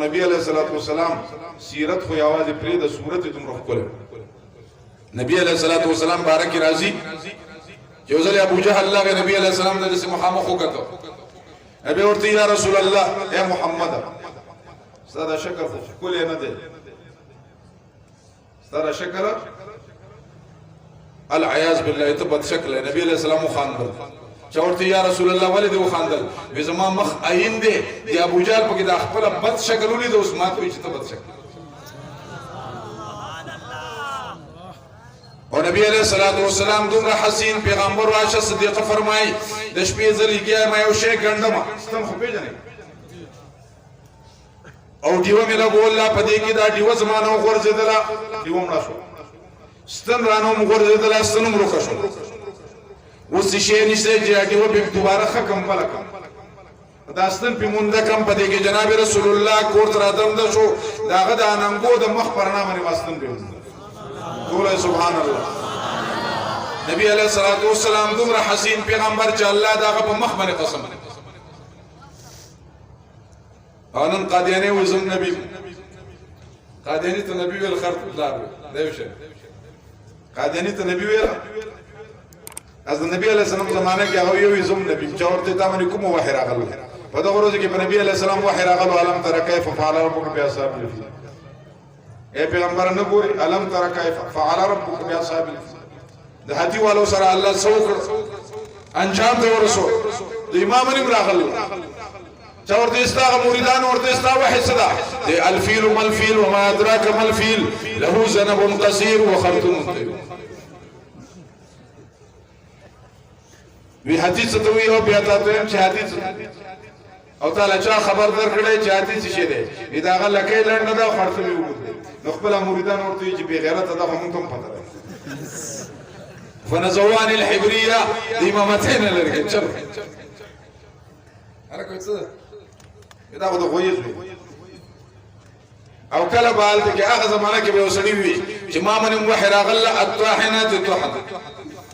نبی علیہ الصلوۃ والسلام سیرت خو یوازې پرې د صورت دومره کوله نبی علیہ الصلوۃ والسلام بارک راضی یو ځل ابو جهل الله نبی علیہ السلام د مخامخ وکړو ابي ورته یا رسول الله اے محمد ستاسو شکر خو کولې نه دی ستاسو شکر العیاذ بالله ته بد شکل نبی علیہ السلام خاندل چورته یا رسول الله ولې دی خاندل به زما مخ عین دی دی ابو جهل په کې د خپل بد شکل ولې د عثمان په چې ته بد شکل او نبی علیہ الصلوۃ والسلام دومره حسین پیغمبر عائشہ صدیقہ فرمایي د شپې ځلې کې ما یو شی ګندم ستم خو پیژنې او دیو مې له ګول لا پدې کې دا دیو زمانه ورځدله دیو مړ شو ستن رانو ورځدله ستنم روکه شو وس شي نشته چې دیو به دوباره ختم پلکم دا ستن په مونږه کم پدې کې جناب رسول الله کور تر ادم ده شو داغه د اننګو د مخ پرنامه واستن به قول سبحان الله نبی علیہ الصلوۃ والسلام دومره حسین پیغمبر چې الله داغه په مخ باندې قسم انن قادیانی وزم نبی قادیانی ته نبی ویل خرط دار دی شه قادیانی ته نبی ویل از نبی علیہ السلام زمانه کې هغه یو زم نبی چې ورته تا باندې کوم وحی راغله په دغه ورځ کې په نبی علیہ السلام وحی راغله علم تر کیف فعل ربک باصحاب الفیل اے پیغمبر نه ګوري علم تر کیف فعل ربک باصحاب الفیل د هدی والو سره الله څوک انجام ته ورسول د امام نیم راغله چورته استا مریدان ورته استا وحی صدا د الفیل ملفیل وما ادراک ملفیل له ذنب قصير وخرطوم طويل وی حدیث ته وی او بیا تاسو هم چې حدیث او تعالی چا خبر درکړی چې حدیث شه دی دا غلکې لنډه دا خرطوم یو نو خپل مریدان ورته چې بی غیرت ده هم ته پته ده فنزوان الحبريه امامتين لري چل انا کوي څه دا خو د غویز او کله بالته کې هغه زمانہ کې به وسړي وي چې ما من وحي راغله الطاحنات الطحن